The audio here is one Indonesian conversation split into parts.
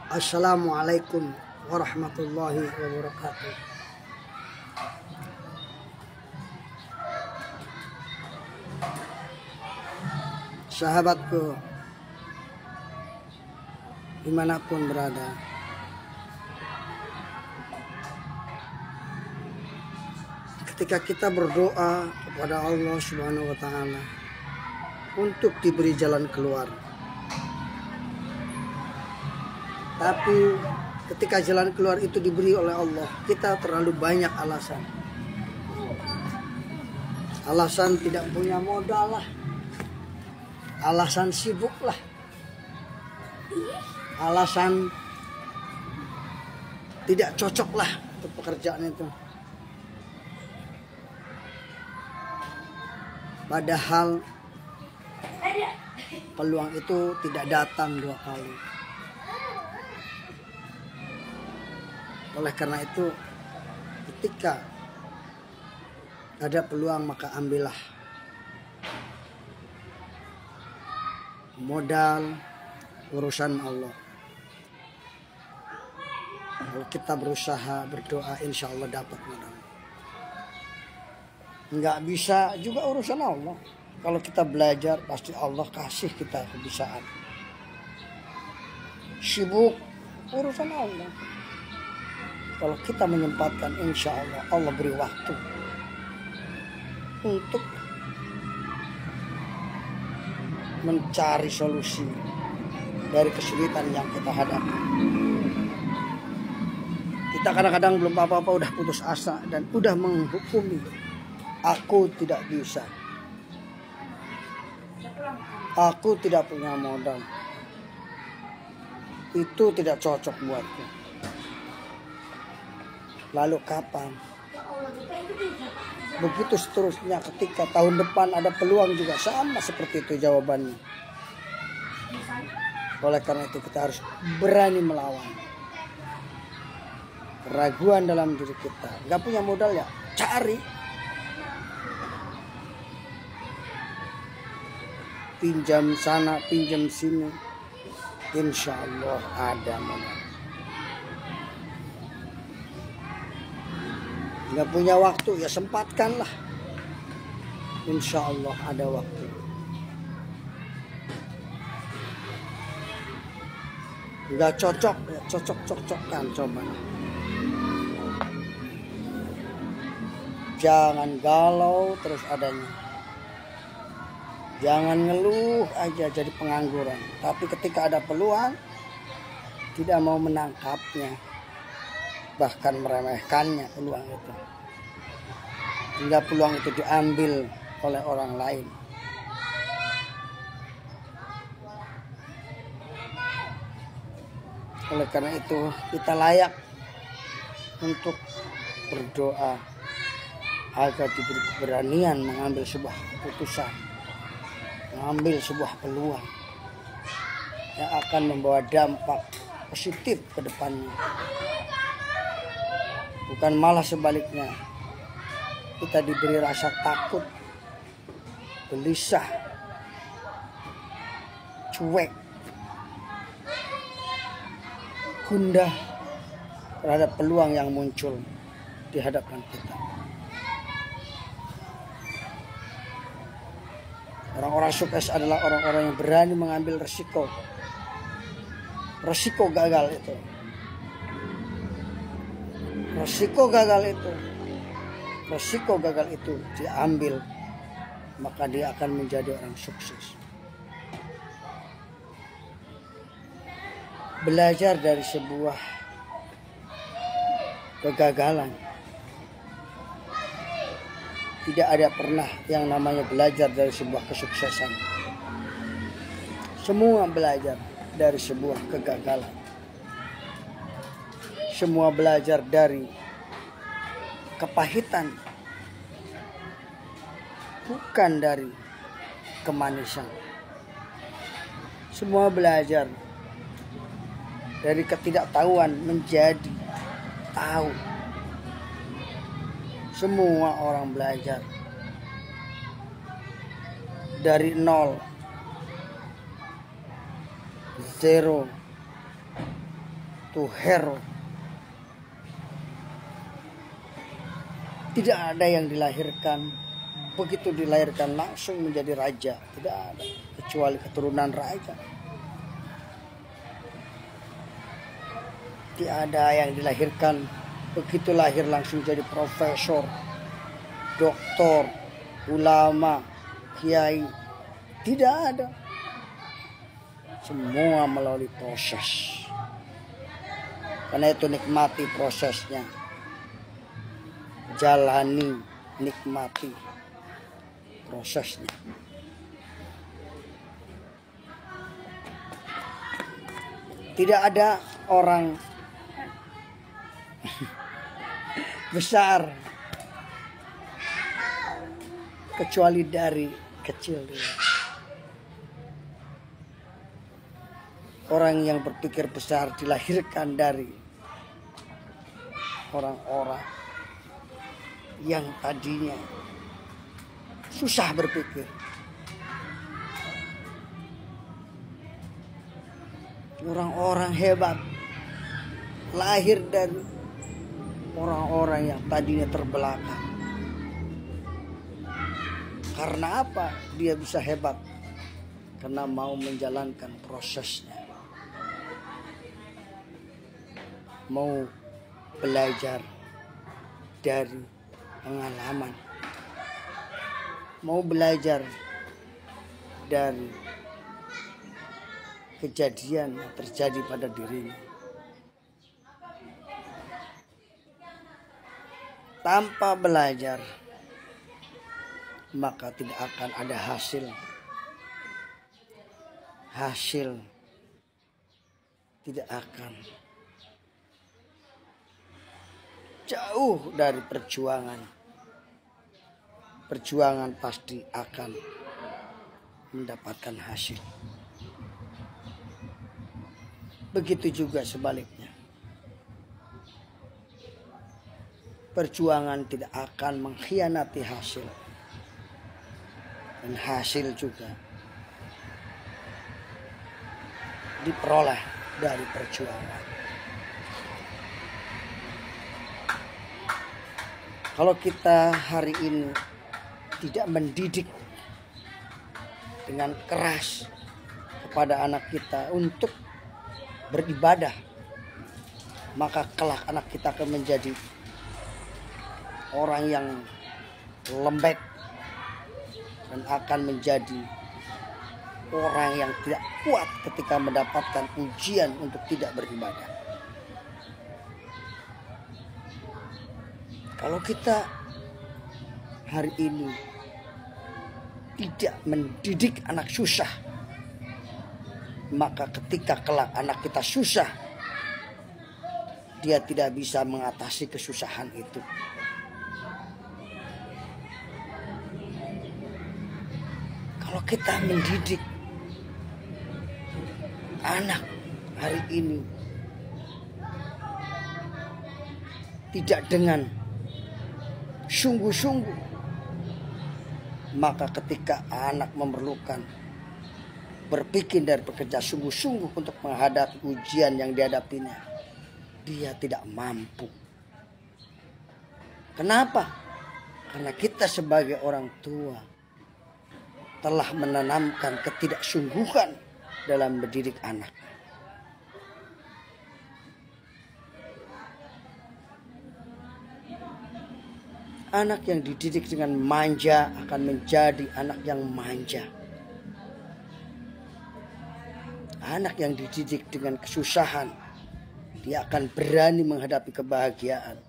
Assalamualaikum warahmatullahi wabarakatuh. Sahabatku, dimanapun berada, ketika kita berdoa kepada Allah Subhanahu wa Ta'ala untuk diberi jalan keluar, tapi ketika jalan keluar itu diberi oleh Allah, kita terlalu banyak alasan. Alasan tidak punya modal lah, alasan sibuk lah, alasan tidak cocok lah untuk pekerjaan itu. Padahal peluang itu tidak datang dua kali. Oleh karena itu, ketika ada peluang maka ambillah. Modal urusan Allah. Kalau kita berusaha, berdoa, insya Allah dapat modal. Nggak bisa juga urusan Allah. Kalau kita belajar, pasti Allah kasih kita kebisaan. Sibuk, urusan Allah. Kalau kita menyempatkan, insya Allah, Allah beri waktu untuk mencari solusi dari kesulitan yang kita hadapi. Kita kadang-kadang belum apa-apa udah putus asa dan udah menghukumi, aku tidak bisa, aku tidak punya modal, itu tidak cocok buatku. Lalu kapan? Begitu seterusnya, ketika tahun depan ada peluang juga sama seperti itu jawabannya. Oleh karena itu kita harus berani melawan keraguan dalam diri kita. Gak punya modal ya, cari. Pinjam sana, pinjam sini, insya Allah ada modal. Gak punya waktu ya sempatkanlah, insya Allah ada waktu. Gak cocok ya cocok-cocokkan coba. Jangan galau terus adanya, jangan ngeluh aja jadi pengangguran. Tapi ketika ada peluang tidak mau menangkapnya, bahkan meremehkannya peluang itu, hingga peluang itu diambil oleh orang lain. Oleh karena itu kita layak untuk berdoa agar diberi keberanian mengambil sebuah keputusan, mengambil sebuah peluang yang akan membawa dampak positif ke depannya. Bukan malah sebaliknya, kita diberi rasa takut, gelisah, cuek, gundah terhadap peluang yang muncul di hadapan kita. Orang-orang sukses adalah orang-orang yang berani mengambil resiko. Resiko gagal itu. Resiko gagal itu diambil, maka dia akan menjadi orang sukses. Belajar dari sebuah kegagalan. Tidak ada pernah yang namanya belajar dari sebuah kesuksesan. Semua belajar dari sebuah kegagalan. Semua belajar dari kepahitan, bukan dari kemanisan. Semua belajar dari ketidaktahuan menjadi tahu. Semua orang belajar dari nol, zero, suatu hero. Tidak ada yang dilahirkan, begitu dilahirkan langsung menjadi raja. Tidak ada, kecuali keturunan raja. Tidak ada yang dilahirkan, begitu lahir langsung jadi profesor, doktor, ulama, kiai. Tidak ada. Semua melalui proses. Karena itu nikmati prosesnya. Jalani, nikmati prosesnya. Tidak ada orang besar kecuali dari kecil dulu. Orang yang berpikir besar dilahirkan dari orang-orang yang tadinya susah berpikir. Orang-orang hebat lahir dari orang-orang yang tadinya terbelakang. Karena apa dia bisa hebat? Karena mau menjalankan prosesnya. Mau belajar dari pengalaman. Mau belajar dari kejadian yang terjadi pada dirinya. Tanpa belajar, maka tidak akan ada hasil. Hasil tidak akan jauh dari perjuangan. Perjuangan pasti akan mendapatkan hasil. Begitu juga sebaliknya. Perjuangan tidak akan mengkhianati hasil. Dan hasil juga diperoleh dari perjuangan. Kalau kita hari ini tidak mendidik dengan keras kepada anak kita untuk beribadah, maka kelak anak kita akan menjadi orang yang lembek dan akan menjadi orang yang tidak kuat ketika mendapatkan ujian untuk tidak beribadah. Kalau kita hari ini tidak mendidik anak susah, maka ketika kelak anak kita susah, dia tidak bisa mengatasi kesusahan itu. Kalau kita mendidik anak hari ini tidak dengan sungguh-sungguh, maka ketika anak memerlukan berpikir dan bekerja sungguh-sungguh untuk menghadapi ujian yang dihadapinya, dia tidak mampu. Kenapa? Karena kita sebagai orang tua telah menanamkan ketidaksungguhan dalam mendidik anak. Anak yang dididik dengan manja akan menjadi anak yang manja. Anak yang dididik dengan kesusahan, dia akan berani menghadapi kebahagiaan.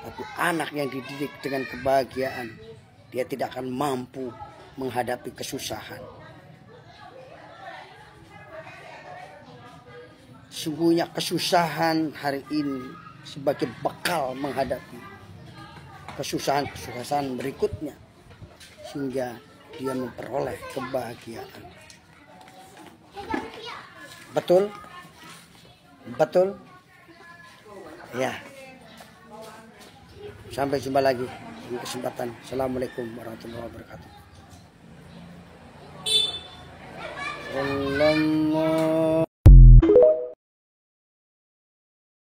Tapi anak yang dididik dengan kebahagiaan, dia tidak akan mampu menghadapi kesusahan. Sungguhnya kesusahan hari ini sebagai bekal menghadapi kesusahan-kesusahan berikutnya, sehingga dia memperoleh kebahagiaan. Betul? Betul? Ya. Sampai jumpa lagi di kesempatan. Assalamualaikum warahmatullahi wabarakatuh.